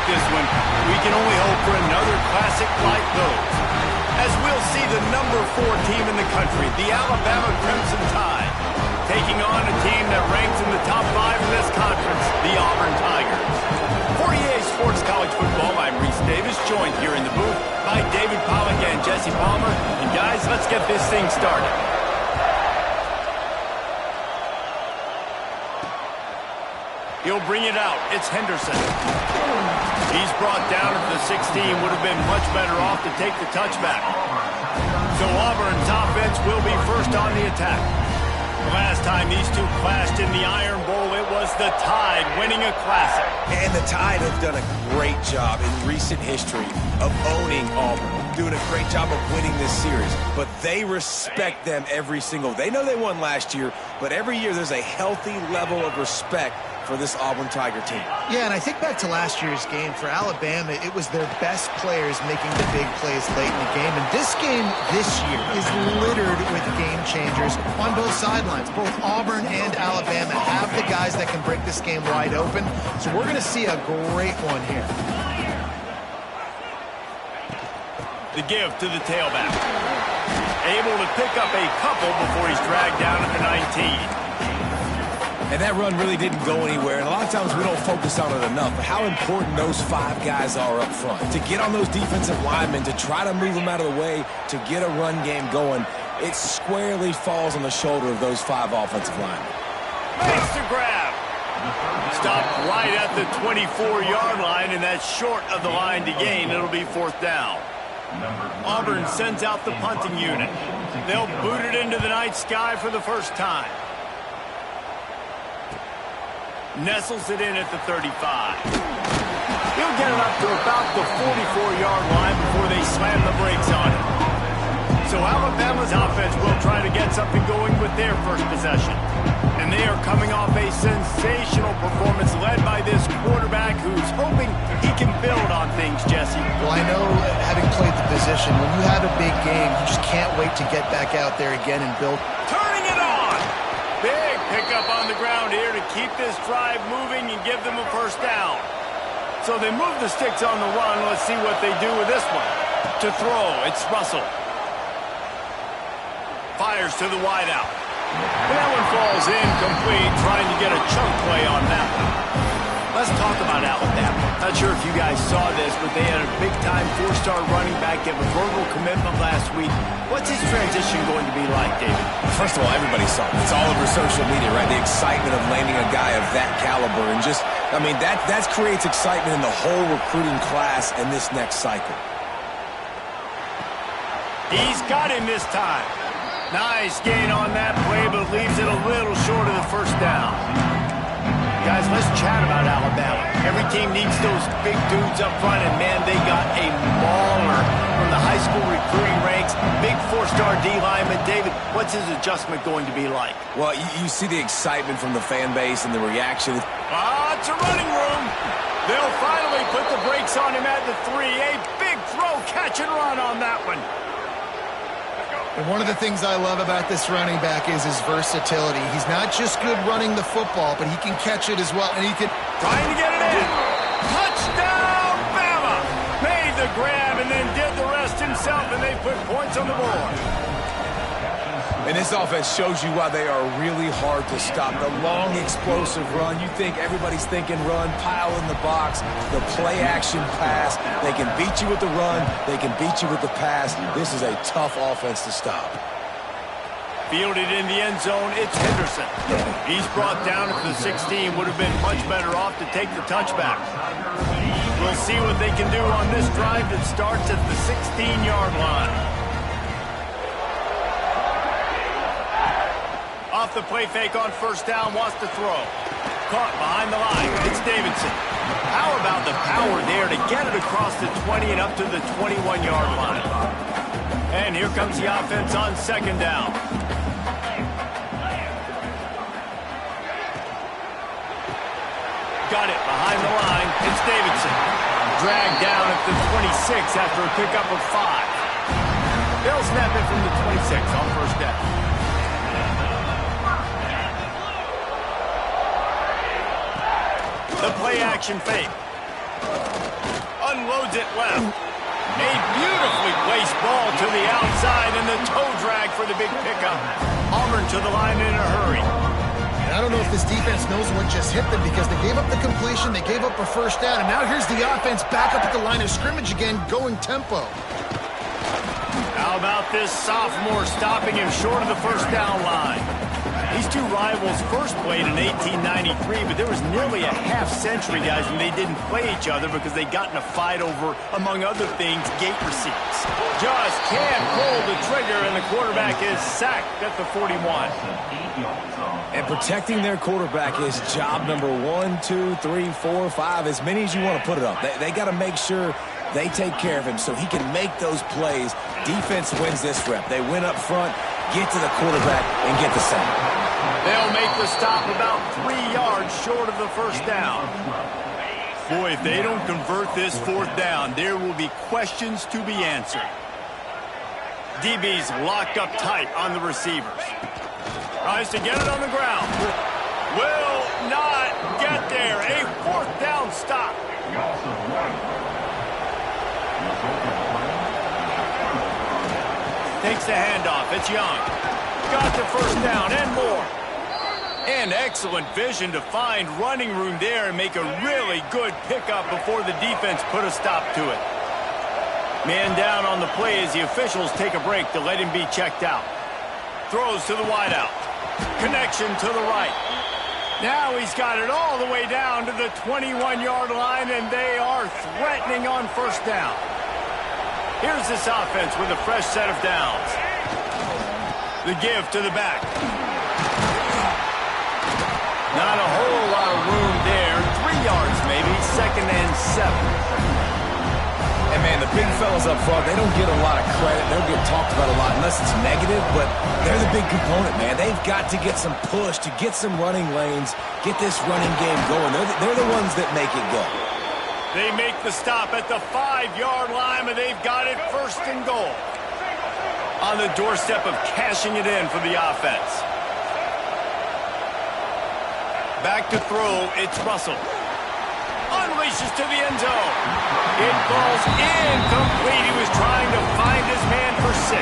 this one. We can only hope for another classic like those. As we'll see the number 4 team in the country, the Alabama Crimson Tide, taking on a team that ranks in the top 5 in this conference, the Auburn Tigers. For EA Sports College Football, I'm Reese Davis, joined here in the booth by David Pollock and Jesse Palmer. And guys, let's get this thing started. He'll bring it out. It's Henderson. He's brought down at the 16. Would have been much better off to take the touchback. So Auburn's offense will be first on the attack. The last time these two clashed in the Iron Bowl, it was the Tide winning a classic. And the Tide have done a great job in recent history of owning Auburn, doing a great job of winning this series. But they respect them every single. They know they won last year, but every year there's a healthy level of respect for this Auburn Tiger team. Yeah, and I think back to last year's game for Alabama, it was their best players making the big plays late in the game. And this game this year is littered with game changers on both sidelines. Both Auburn and Alabama have the guys that can break this game wide open. So we're going to see a great one here. The give to the tailback. Able to pick up a couple before he's dragged down at the 19. And that run really didn't go anywhere. And a lot of times we don't focus on it enough. But how important those 5 guys are up front. To get on those defensive linemen, to try to move them out of the way, to get a run game going, it squarely falls on the shoulder of those 5 offensive linemen. Makes the grab. Stopped right at the 24-yard line, and that's short of the line to gain. It'll be 4th down. Auburn sends out the punting unit. They'll boot it into the night sky for the first time. Nestles it in at the 35. He'll get it up to about the 44-yard line before they slam the brakes on it. So Alabama's offense will try to get something going with their first possession. And they are coming off a sensational performance led by this quarterback who's hoping he can build on things, Jesse. Well, I know, having played the position, when you have a big game, you just can't wait to get back out there again and build. Turning it on! Big pickup on the ground here to keep this drive moving and give them a first down. So they move the sticks on the run. Let's see what they do with this one. To throw, it's Russell. Fires to the wideout. And that one falls incomplete, trying to get a chunk play on that one. Let's talk about Alabama. Not sure if you guys saw this, but they had a big-time 4-star running back give a verbal commitment last week. What's his transition going to be like, David? First of all, everybody saw it. It's all over social media, right? The excitement of landing a guy of that caliber. And just, I mean, that creates excitement in the whole recruiting class in this next cycle. He's got him this time. Nice gain on that play, but leaves it a little short of the first down. Guys, let's chat about Alabama. Every team needs those big dudes up front, and man, they got a mauler from the high school recruiting ranks. Big 4-star D lineman. David, what's his adjustment going to be like? Well, you see the excitement from the fan base and the reaction. It's a running room. They'll finally put the brakes on him at the 3. A big throw, catch and run on that one. And one of the things I love about this running back is his versatility. He's not just good running the football, but he can catch it as well. And he can... Trying to get it in. Touchdown, Bama! Made the grab and then did the rest himself, and they put points on the board. And this offense shows you why they are really hard to stop. The long, explosive run. You think everybody's thinking run, pile in the box, the play-action pass. They can beat you with the run. They can beat you with the pass. This is a tough offense to stop. Fielded in the end zone, it's Henderson. He's brought down at the 16. Would have been much better off to take the touchback. We'll see what they can do on this drive that starts at the 16-yard line. Off the play fake on first down, wants to throw. Caught behind the line. It's Davidson. How about the power there to get it across the 20 and up to the 21-yard line? And here comes the offense on second down. Got it behind the line. It's Davidson. Dragged down at the 26 after a pickup of 5. They'll snap it from the 26 on first down. The play-action fake. loads it left. A beautifully placed ball to the outside, and the toe drag for the big pickup. Auburn to the line in a hurry. And I don't know if this defense knows what just hit them because they gave up the completion, they gave up a first down, and now here's the offense back up at the line of scrimmage again, going tempo. How about this sophomore stopping him short of the first down line? These two rivals first played in 1893, but there was nearly a half-century, guys, when they didn't play each other because they got in a fight over, among other things, gate receipts. Just can't pull the trigger, and the quarterback is sacked at the 41. And protecting their quarterback is job number 1, 2, 3, 4, 5, as many as you want to put it up. They got to make sure they take care of him so he can make those plays. Defense wins this rep. They win up front, get to the quarterback, and get the sack. They'll make the stop about 3 yards short of the first down. Boy, if they don't convert this fourth down, there will be questions to be answered. DB's locked up tight on the receivers. Tries to get it on the ground. Will not get there. A fourth down stop. Takes the handoff. It's Young. Got the first down and more. And excellent vision to find running room there and make a really good pickup before the defense put a stop to it. Man down on the play as the officials take a break to let him be checked out. Throws to the wideout. Connection to the right. Now he's got it all the way down to the 21-yard line, and they are threatening on first down. Here's this offense with a fresh set of downs. The give to the back. Not a whole lot of room there. 3 yards maybe, 2nd and 7. And, man, the big fellas up front, they don't get a lot of credit. They don't get talked about a lot unless it's negative, but they're the big component, man. They've got to get some push, to get some running lanes, get this running game going. They're the ones that make it go. They make the stop at the 5-yard line, but they've got it 1st and goal. On the doorstep of cashing it in for the offense. Back to throw, it's Russell. Unleashes to the end zone. It falls incomplete. He was trying to find his man for 6.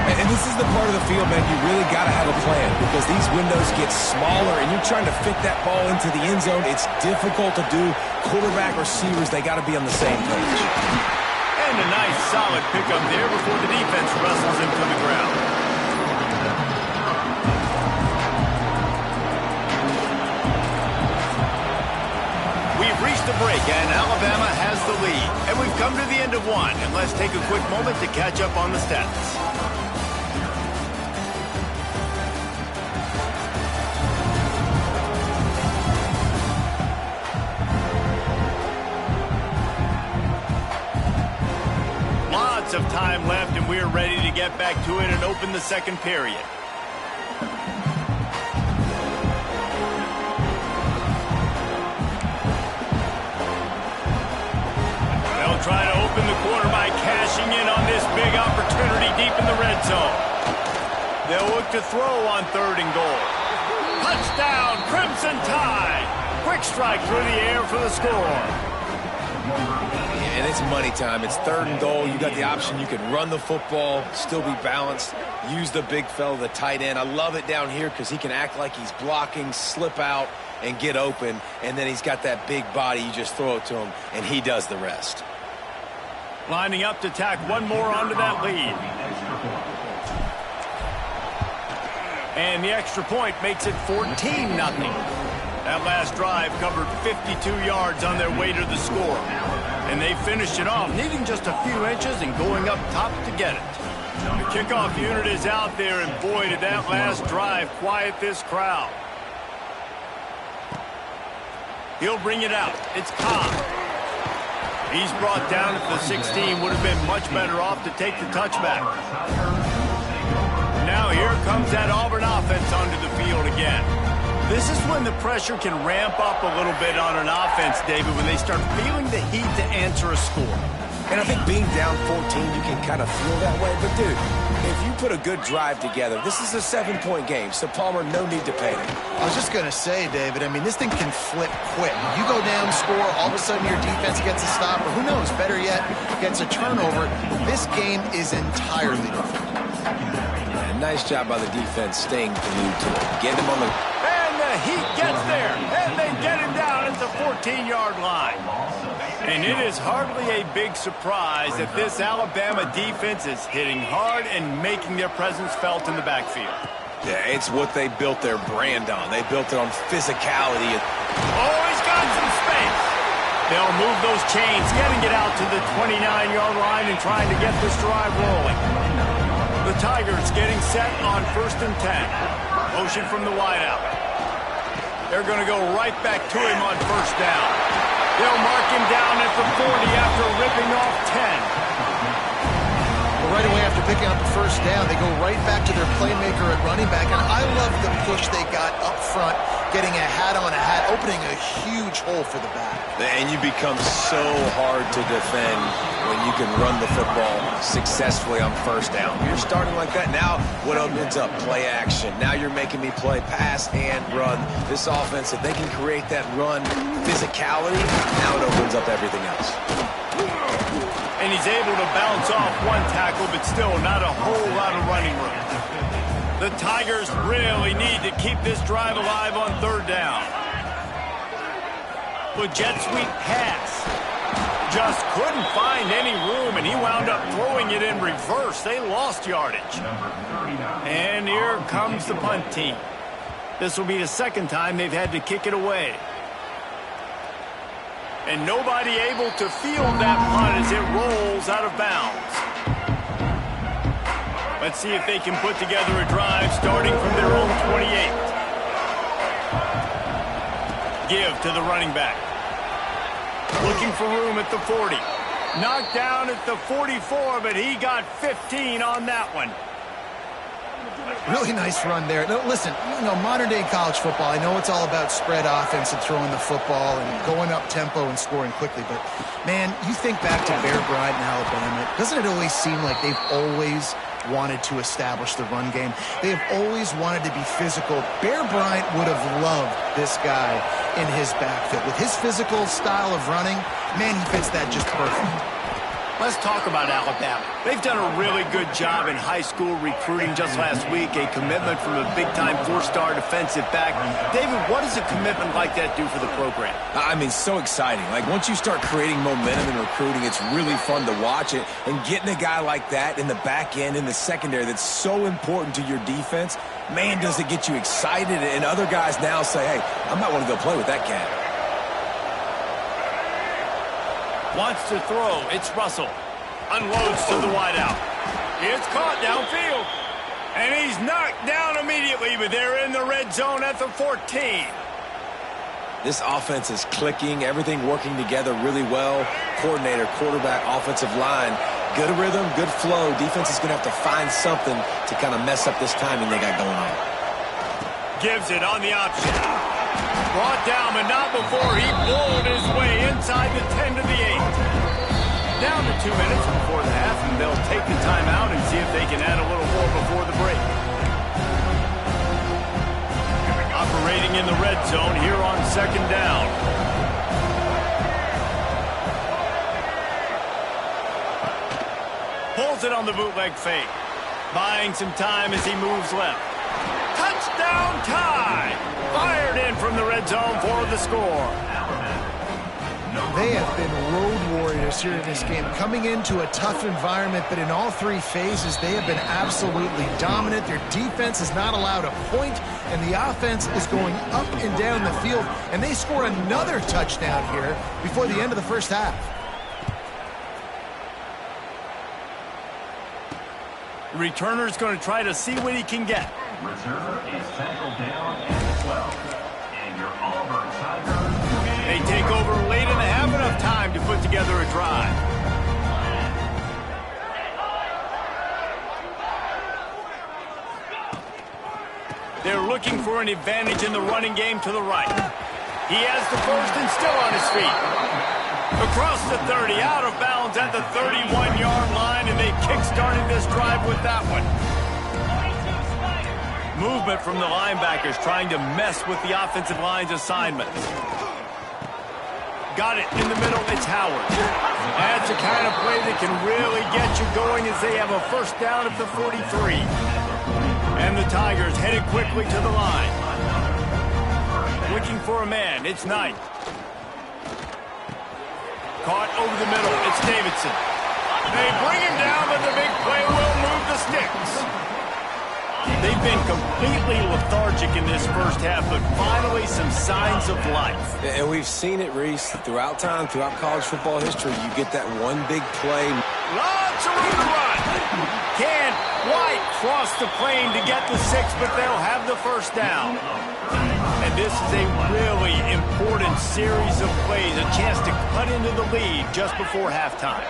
And this is the part of the field, man, you really got to have a plan because these windows get smaller and you're trying to fit that ball into the end zone. It's difficult to do. Quarterback, receivers, they got to be on the same page. And a nice solid pickup there before the defense wrestles him to the ground. We've reached a break, and Alabama has the lead. And we've come to the end of one. And let's take a quick moment to catch up on the stats. Lots of time left, and we're ready to get back to it and open the second period. Try to open the quarter by cashing in on this big opportunity deep in the red zone. They'll look to throw on 3rd and goal. Touchdown, Crimson Tide. Quick strike through the air for the score. And it's money time. It's 3rd and goal. You got the option. You can run the football, still be balanced, use the big fella, the tight end. I love it down here because he can act like he's blocking, slip out, and get open. And then he's got that big body. You just throw it to him, and he does the rest. Lining up to tack one more onto that lead. And the extra point makes it 14-0. That last drive covered 52 yards on their way to the score. And they finished it off, needing just a few inches and going up top to get it. The kickoff unit is out there, and boy, did that last drive quiet this crowd. He'll bring it out. It's Cobb. He's brought down at the 16. Would have been much better off to take the touchback. Now here comes that Auburn offense onto the field again. This is when the pressure can ramp up a little bit on an offense, David, when they start feeling the heat to answer a score. And I think being down 14, you can kind of feel that way. But, dude, if you put a good drive together, this is a 7-point game, so Palmer, no need to panic. I was just going to say, David, I mean, this thing can flip quick. You go down, score, all of a sudden your defense gets a stop, or who knows, better yet, gets a turnover. This game is entirely different. Yeah, nice job by the defense staying glued to it. Get him on the... And the Heat gets there, and they get him down at the 14-yard line. And it is hardly a big surprise that this Alabama defense is hitting hard and making their presence felt in the backfield. Yeah, it's what they built their brand on. They built it on physicality. Oh, he's got some space. They'll move those chains, getting it out to the 29-yard line and trying to get this drive rolling. The Tigers getting set on 1st and 10. Motion from the wideout. They're going to go right back to him on 1st down. They'll mark him down at the 40 after ripping off 10. Well, right away after picking up the 1st down, they go right back to their playmaker at running back. And I love the push they got up front, getting a hat on a hat, opening a huge hole for the back. And you become so hard to defend when you can run the football successfully on 1st down. You're starting like that. Now what opens up? Play action. Now you're making me play pass and run. This offense, if they can create that run physicality, now it opens up everything else. And he's able to bounce off one tackle, but still not a whole lot of running room. The Tigers really need to keep this drive alive on 3rd down. The jet sweep pass. Just couldn't find any room, and he wound up throwing it in reverse. They lost yardage. And here comes the punt team. This will be the 2nd time they've had to kick it away. And nobody able to field that punt as it rolls out of bounds. Let's see if they can put together a drive starting from their own 28. Give to the running back. Looking for room at the 40. Knocked down at the 44, but he got 15 on that one. Really nice run there. No, listen, modern-day college football, I know it's all about spread offense and throwing the football and going up tempo and scoring quickly, but, man, you think back to Bear Bryant in Alabama, doesn't it always seem like they've always wanted to establish the run game? They have always wanted to be physical. Bear Bryant would have loved this guy in his backfield. With his physical style of running, man, he fits that just perfect. Let's talk about Alabama. They've done a really good job in high school recruiting. Just last week, a commitment from a big-time 4-star defensive back. David, what does a commitment like that do for the program? I mean, so exciting. Like, once you start creating momentum in recruiting, it's really fun to watch it. And getting a guy like that in the back end, in the secondary, that's so important to your defense, man, does it get you excited. And other guys now say, hey, I might want to go play with that cat. Wants to throw. It's Russell. Unloads to the wideout. It's caught downfield. And he's knocked down immediately, but they're in the red zone at the 14. This offense is clicking. Everything working together really well. Coordinator, quarterback, offensive line. Good rhythm, good flow. Defense is going to have to find something to kind of mess up this timing they got going on. Gives it on the option. Brought down, but not before he bowled his way inside the 10 to the 8. Down to 2 minutes before the half, and they'll take the timeout and see if they can add a little more before the break. Operating in the red zone here on 2nd down. Pulls it on the bootleg fake. Buying some time as he moves left. Touchdown tie! Fired in from the red zone for the score. They have been road warriors here in this game, coming into a tough environment, but in all 3 phases, they have been absolutely dominant. Their defense is not allowed a point, and the offense is going up and down the field, and they score another touchdown here before the end of the 1st half. The returner's going to try to see what he can get. Returner is tackled down at 12. And your Auburn Tigers. They take over late and have enough time to put together a drive. They're looking for an advantage in the running game to the right. He has the first and still on his feet. The Across the 30, out of bounds at the 31-yard line, and they kick-started this drive with that one. Movement from the linebackers trying to mess with the offensive line's assignments. Got it in the middle, it's Howard. That's the kind of play that can really get you going as they have a first down at the 43. And the Tigers headed quickly to the line. Looking for a man, it's Knight. Caught over the middle, it's Davidson. They bring him down, but the big play will move the sticks. They've been completely lethargic in this first half, but finally some signs of life. And we've seen it, Reese, throughout time, throughout college football history. You get that one big play. Lots of room to run. Can White cross the plane to get the 6, but they'll have the first down. And this is a really important series of plays, a chance to cut into the lead just before halftime.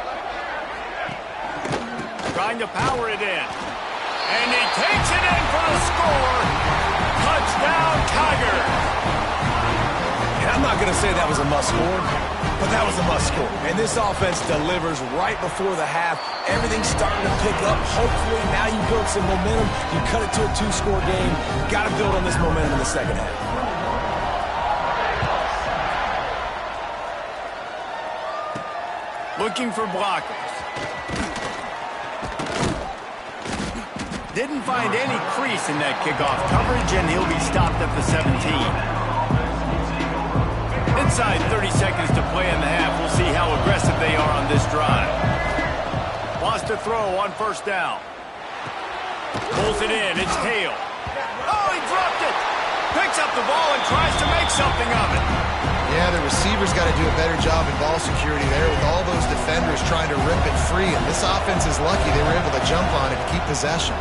Trying to power it in. And he takes it in for the score. Touchdown, Tigers. And I'm not going to say that was a must-score, but that was a must-score. And this offense delivers right before the half. Everything's starting to pick up. Hopefully now you build some momentum. You cut it to a 2-score game. Got to build on this momentum in the second half. Looking for blockers. Didn't find any crease in that kickoff coverage, and he'll be stopped at the 17. Inside 30 seconds to play in the half. We'll see how aggressive they are on this drive. Lost a throw on first down. Pulls it in. It's Hale. Oh, he dropped it. Picks up the ball and tries to make something of it. Yeah, the receiver's got to do a better job in ball security there with all those defenders trying to rip it free. And this offense is lucky they were able to jump on it and keep possession.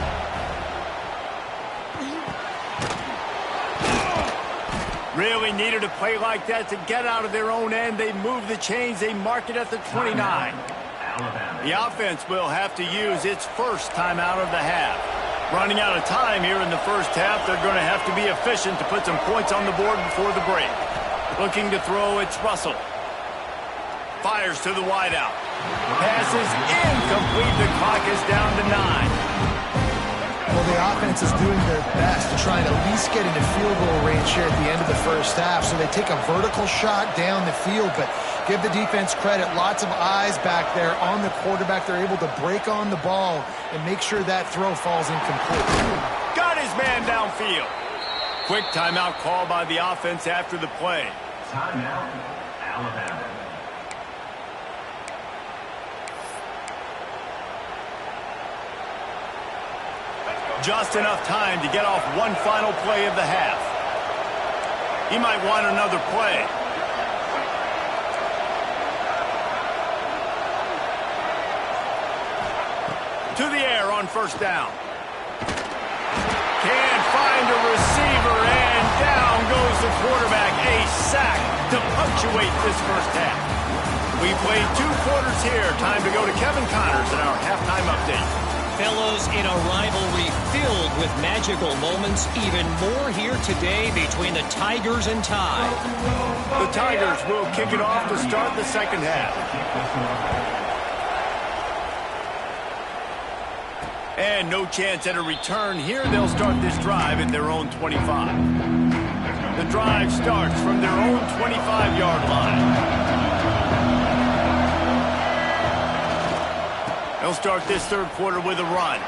Really needed a play like that to get out of their own end. They move the chains. They mark it at the 29. The offense will have to use its first timeout of the half. Running out of time here in the first half. They're going to have to be efficient to put some points on the board before the break. Looking to throw, it's Russell. Fires to the wideout. Pass is incomplete. The clock is down to 9. Well, the offense is doing their best to try and at least get into field goal range here at the end of the first half. So they take a vertical shot down the field, but give the defense credit. Lots of eyes back there on the quarterback. They're able to break on the ball and make sure that throw falls incomplete. Got his man downfield. Quick timeout call by the offense after the play. Timeout, Alabama. Just enough time to get off one final play of the half. He might want another play. To the air on first down. Can't find a receiver, and down goes the quarterback. A sack to punctuate this first half. We played 2 quarters here. Time to go to Kevin Connors in our halftime update. Fellows, in a rivalry filled with magical moments, even more here today between the Tigers and Tide. The Tigers will kick it off to start the second half. And no chance at a return here. They'll start this drive at their own 25. The drive starts from their own 25-yard line. They'll start this third quarter with a run.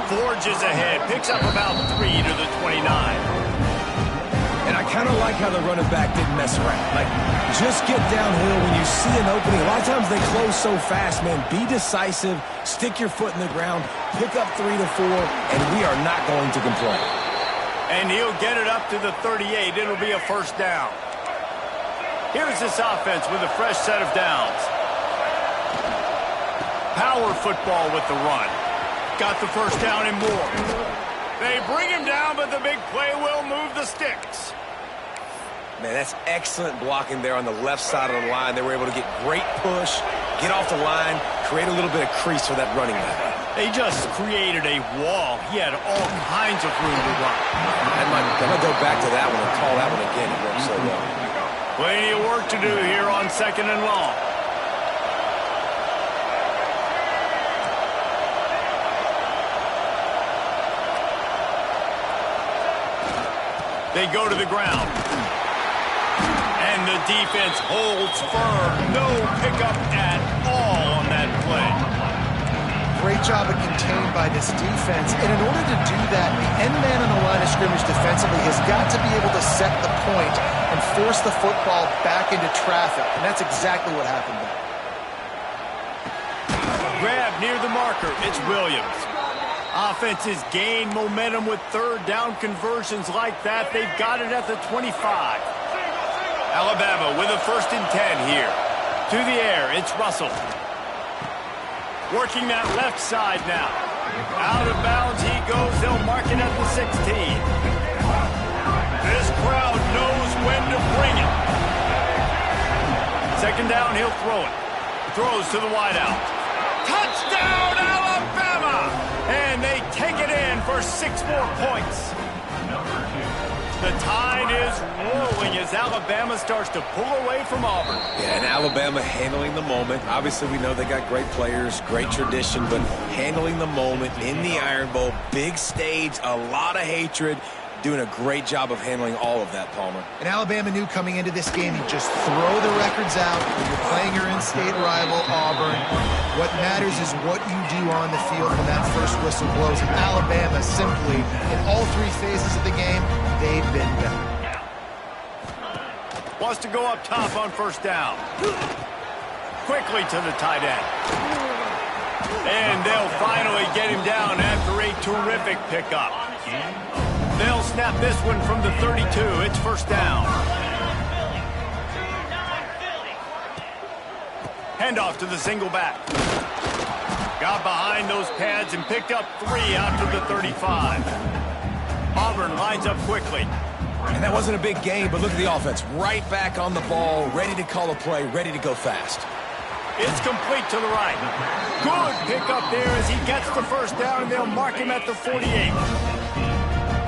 Forges ahead, picks up about 3 to the 29. And I kind of like how the running back didn't mess around. Like, just get downhill when you see an opening. A lot of times they close so fast, man. Be decisive, stick your foot in the ground, pick up 3 to 4, and we are not going to complain. And he'll get it up to the 38. It'll be a first down. Here's this offense with a fresh set of downs. Power football with the run. Got the first down and more. They bring him down, but the big play will move the sticks. Man, that's excellent blocking there on the left side of the line. They were able to get great push, get off the line, create a little bit of crease for that running back. They just created a wall. He had all kinds of room to run. I'm going to go back to that one and call that one again. It worked so well. Plenty of work to do here on second and long. They go to the ground. And the defense holds firm. No pickup at all on that play. Great job of contained by this defense. And in order to do that, the end man on the line of scrimmage defensively has got to be able to set the point and force the football back into traffic. And that's exactly what happened there. Grab near the marker. It's Williams. Offenses gain momentum with third down conversions like that. They've got it at the 25. Alabama with a 1st and 10 here. To the air, it's Russell. Working that left side now. Out of bounds he goes. They'll mark it at the 16. This crowd knows when to bring it. 2nd down, he'll throw it. Throws to the wideout. Touchdown, Alabama! And they take it in for 6 more points. The tide is rolling as Alabama starts to pull away from Auburn. Yeah, and Alabama handling the moment. Obviously, we know they got great players, great tradition, but handling the moment in the Iron Bowl, big stage, a lot of hatred, doing a great job of handling all of that, Palmer. And Alabama knew coming into this game, you just throw the records out when you're playing your in-state rival, Auburn. What matters is what you do on the field when that first whistle blows. And Alabama simply, in all 3 phases of the game, they've been better. Wants to go up top on 1st down. Quickly to the tight end. And they'll finally get him down after a terrific pickup. They'll snap this one from the 32. It's 1st down. Handoff to the single back. Got behind those pads and picked up 3 out to the 35. Auburn lines up quickly. And that wasn't a big game, but look at the offense. Right back on the ball, ready to call a play, ready to go fast. It's complete to the right. Good pickup there as he gets the 1st down, and they'll mark him at the 48.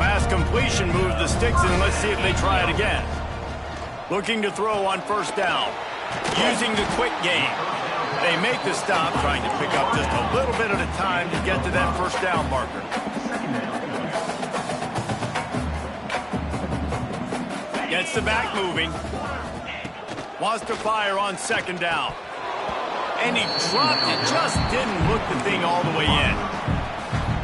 Pass completion moves the sticks, and let's see if they try it again. Looking to throw on 1st down. Using the quick game. They make the stop, trying to pick up just a little bit at a time to get to that 1st down marker. Gets the back moving. Wants to fire on 2nd down. And he dropped it. Just didn't look the thing all the way in.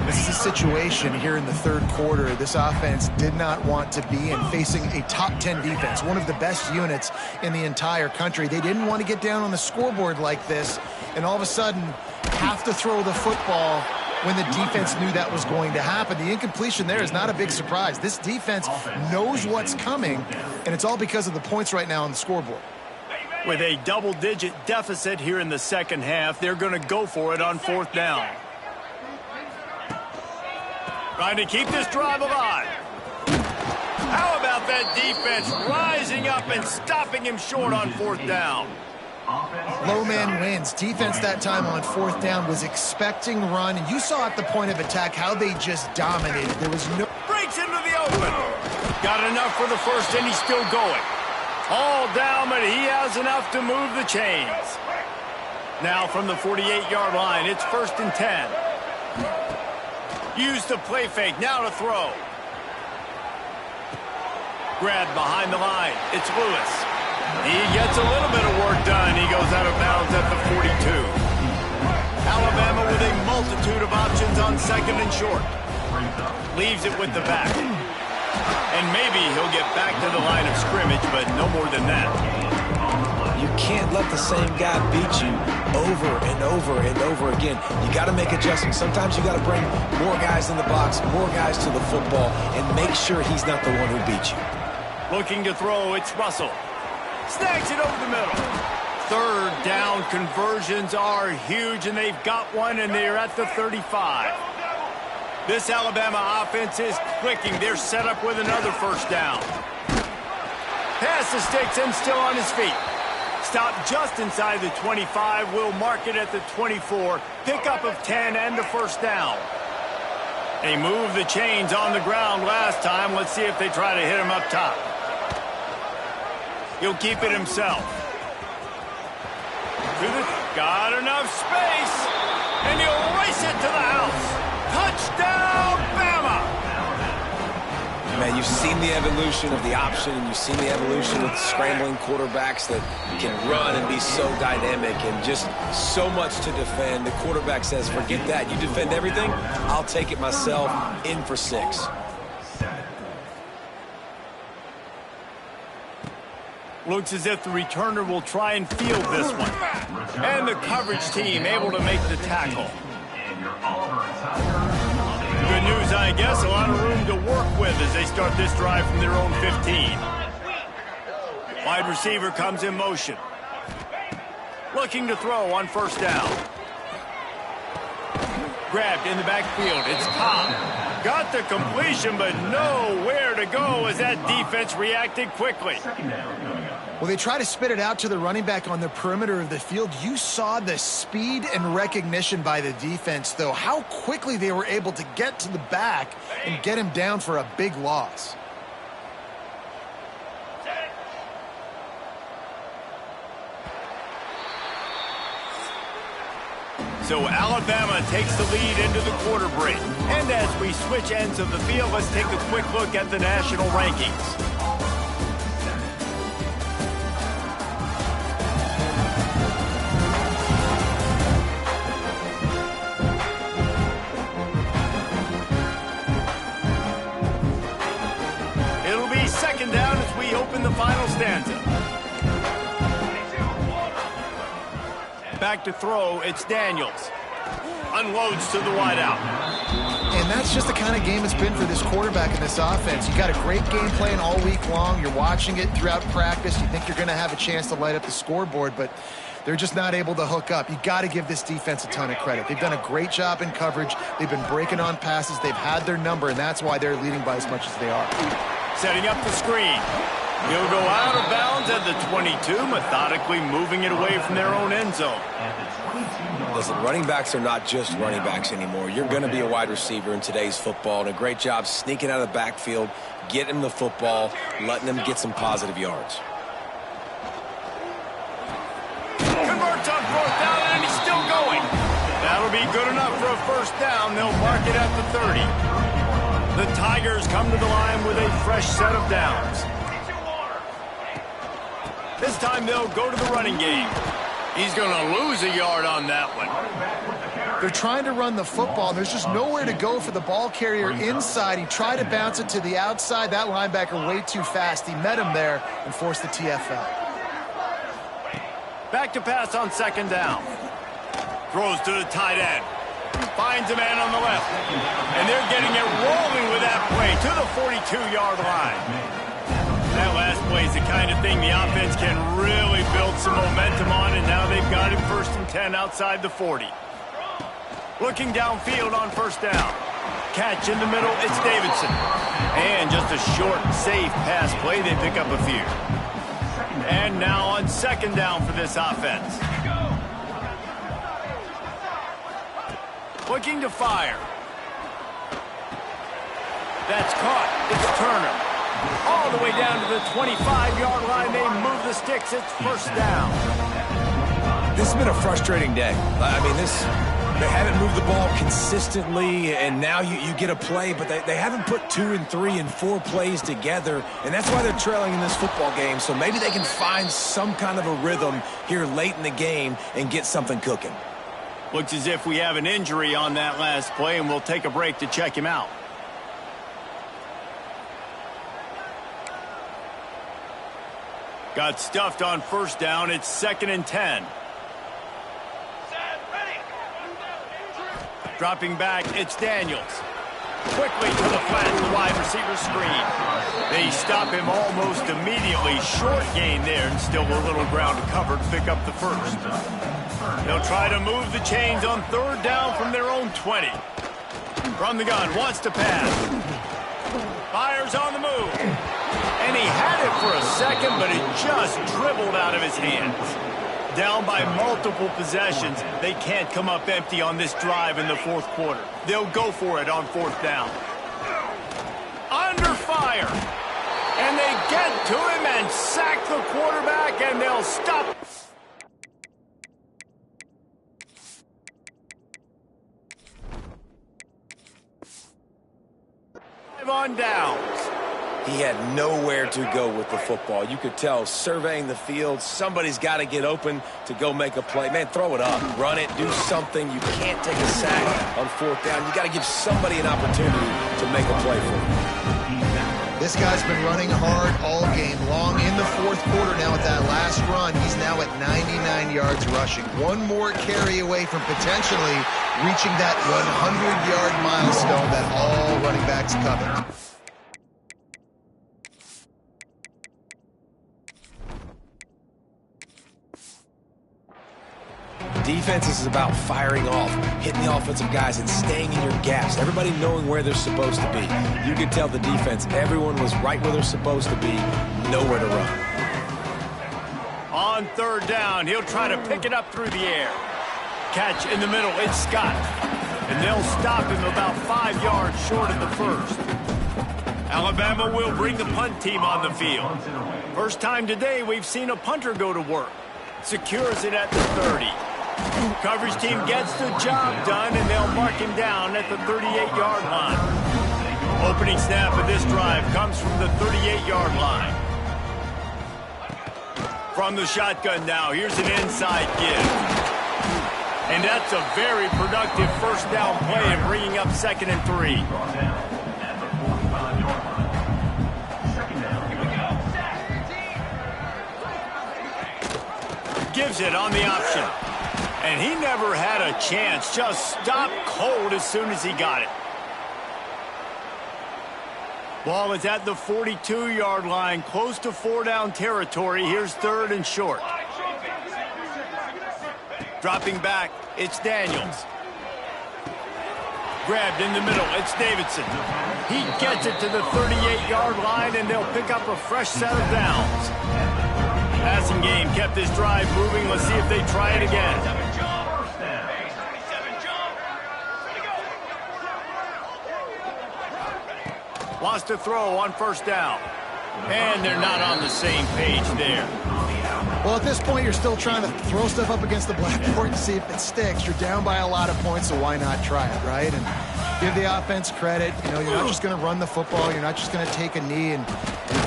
This is a situation here in the 3rd quarter this offense did not want to be in, facing a top 10 defense, one of the best units in the entire country. They didn't want to get down on the scoreboard like this and all of a sudden have to throw the football when the defense knew that was going to happen. The incompletion there is not a big surprise. This defense knows what's coming, and it's all because of the points right now on the scoreboard. With a double-digit deficit here in the 2nd half, they're going to go for it on 4th down. Trying to keep this drive alive. How about that defense rising up and stopping him short on 4th down? Low man wins. Defense that time on 4th down was expecting run, and you saw at the point of attack how they just dominated. There was no... Breaks into the open. Got enough for the 1st, and he's still going. All down, but he has enough to move the chains. Now from the 48-yard line, it's 1st and 10. Use the play fake, now to throw. Grab behind the line, it's Lewis. He gets a little bit of work done. He goes out of bounds at the 42. Alabama with a multitude of options on 2nd and short. Leaves it with the back. And maybe he'll get back to the line of scrimmage, but no more than that. You can't let the same guy beat you over and over and over again. You got to make adjustments. Sometimes you got to bring more guys in the box, more guys to the football, and make sure he's not the one who beat you. Looking to throw, it's Russell. Snags it over the middle. 3rd down conversions are huge, and they've got one, and they're at the 35. This Alabama offense is clicking. They're set up with another 1st down. Pass the sticks and still on his feet. Stop just inside the 25. We'll mark it at the 24. Pickup of 10 and a 1st down. They moved the chains on the ground last time. Let's see if they try to hit him up top. He'll keep it himself. Got enough space. And he'll race it to the house. Touchdown, Bama! Man, you've seen the evolution of the option, and you've seen the evolution with scrambling quarterbacks that can run and be so dynamic and just so much to defend. The quarterback says, forget that. You defend everything, I'll take it myself. In for 6. Looks as if the returner will try and field this one. And the coverage team able to make the tackle. Good news, I guess. A lot of room to work with as they start this drive from their own 15. Wide receiver comes in motion. Looking to throw on first down. Grabbed in the backfield. It's Cobb. Got the completion, but nowhere to go as that defense reacted quickly. Well, they try to spit it out to the running back on the perimeter of the field. You saw the speed and recognition by the defense, though, how quickly they were able to get to the back and get him down for a big loss. So Alabama takes the lead into the quarter break. And as we switch ends of the field, let's take a quick look at the national rankings. It'll be second down as we open the final stanza. Back to throw, it's Daniels. Unloads to the wideout. And that's just the kind of game it's been for this quarterback in this offense. You got a great game plan all week long. You're watching it throughout practice. You think you're going to have a chance to light up the scoreboard, but they're just not able to hook up. You got to give this defense a ton of credit. They've done a great job in coverage. They've been breaking on passes. They've had their number, and that's why they're leading by as much as they are. Setting up the screen. He'll go out of bounds at the 22, methodically moving it away from their own end zone. Listen, running backs are not just running backs anymore. You're going to be a wide receiver in today's football, and a great job sneaking out of the backfield, getting the football, letting them get some positive yards. Converts on fourth down, and he's still going. That'll be good enough for a first down. They'll mark it at the 30. The Tigers come to the line with a fresh set of downs. This time they'll go to the running game. He's going to lose a yard on that one. They're trying to run the football. There's just nowhere to go for the ball carrier inside. He tried to bounce it to the outside. That linebacker way too fast. He met him there and forced the TFL. Back to pass on second down. Throws to the tight end. Finds a man on the left. And they're getting it rolling with that play to the 42-yard line. That last play is the kind of thing the offense can really build some momentum on, and now they've got him first and 10 outside the 40. Looking downfield on first down. Catch in the middle, it's Davidson. And just a short, safe pass play, they pick up a few. And now on second down for this offense. Looking to fire. That's caught. It's Turner. All the way down to the 25-yard line. They move the sticks. It's first down. This has been a frustrating day. I mean, they haven't moved the ball consistently, and now you get a play, but they haven't put 2 and 3 and 4 plays together, and that's why they're trailing in this football game. So maybe they can find some kind of a rhythm here late in the game and get something cooking. Looks as if we have an injury on that last play, and we'll take a break to check him out. Got stuffed on first down. It's second and 10. Dropping back, it's Daniels. Quickly to the flat, the wide receiver screen. They stop him almost immediately. Short gain there, and still a little ground to cover to pick up the first. They'll try to move the chains on third down from their own 20. From the gun, wants to pass. Fires on the move. And he had it for a second, but it just dribbled out of his hands. Down by multiple possessions, they can't come up empty on this drive in the fourth quarter. They'll go for it on fourth down. Under fire. And they get to him and sack the quarterback, and they'll stop. On downs. He had nowhere to go with the football. You could tell surveying the field, somebody's got to get open to go make a play. Man, throw it up, run it, do something. You can't take a sack on 4th down. You got to give somebody an opportunity to make a play for you. This guy's been running hard all game long. In the 4th quarter now with that last run, he's now at 99 yards rushing. One more carry away from potentially reaching that 100-yard milestone that all running backs covet. Defense is about firing off, hitting the offensive guys, and staying in your gaps. Everybody knowing where they're supposed to be. You could tell the defense, everyone was right where they're supposed to be, nowhere to run. On 3rd down, he'll try to pick it up through the air. Catch in the middle, it's Scott. And they'll stop him about 5 yards short of the 1st. Alabama will bring the punt team on the field. First time today we've seen a punter go to work. Secures it at the 30. Coverage team gets the job done, and they'll mark him down at the 38-yard line. Opening snap of this drive comes from the 38-yard line. From the shotgun now, here's an inside give. And that's a very productive 1st down play and bringing up 2nd and 3. Gives it on the option. And he never had a chance. Just stopped cold as soon as he got it. Ball is at the 42-yard line, close to 4-down territory. Here's 3rd and short. Dropping back, it's Daniels. Grabbed in the middle, it's Davidson. He gets it to the 38-yard line, and they'll pick up a fresh set of downs. Passing game kept this drive moving. Let's see if they try it again. Wants to throw on 1st down. And they're not on the same page there. Well, at this point, you're still trying to throw stuff up against the blackboard and see if it sticks. You're down by a lot of points, so why not try it, right? And give the offense credit. You know, you're not just going to run the football. You're not just going to take a knee and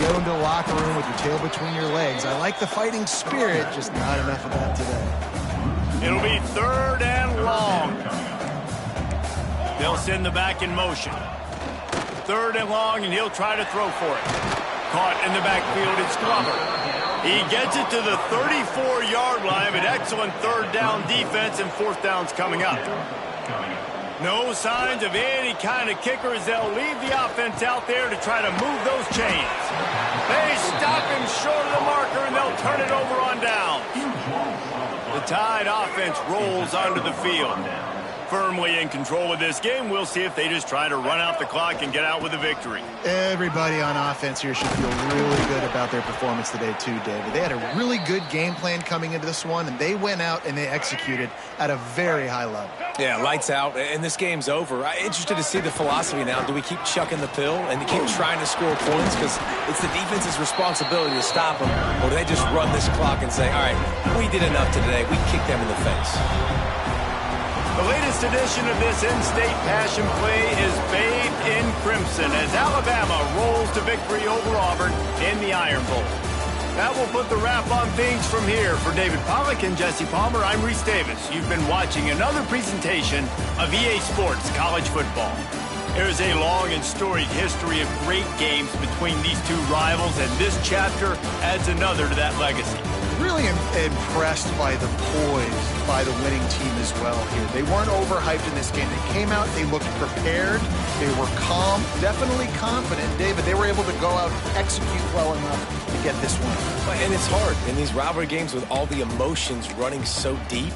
go into the locker room with your tail between your legs. I like the fighting spirit, just not enough of that today. It'll be 3rd and long. They'll send the back in motion. 3rd and long, and he'll try to throw for it. Caught in the backfield, it's Glover. He gets it to the 34-yard line, but excellent 3rd down defense, and 4th down's coming up. No signs of any kind of kickers. They'll leave the offense out there to try to move those chains. They stop him short of the marker, and they'll turn it over on down. The Tide offense rolls onto the field. Firmly in control of this game. We'll see if they just try to run out the clock and get out with a victory. Everybody on offense here should feel really good about their performance today too, David. They had a really good game plan coming into this one, and they went out and they executed at a very high level. Yeah, lights out, and this game's over. I'm interested to see the philosophy now. Do we keep chucking the pill and keep trying to score points because it's the defense's responsibility to stop them, or do they just run this clock and say, all right, we did enough today. We kicked them in the face. The latest edition of this in-state passion play is bathed in crimson as Alabama rolls to victory over Auburn in the Iron Bowl. That will put the wrap on things from here. For David Pollack and Jesse Palmer, I'm Reese Davis. You've been watching another presentation of EA Sports College Football. There is a long and storied history of great games between these two rivals, and this chapter adds another to that legacy. Really impressed by the poise by the winning team as well here. They weren't overhyped in this game. They came out, they looked prepared, they were calm, definitely confident. David, they were able to go out and execute well enough to get this win. And it's hard in these rivalry games with all the emotions running so deep.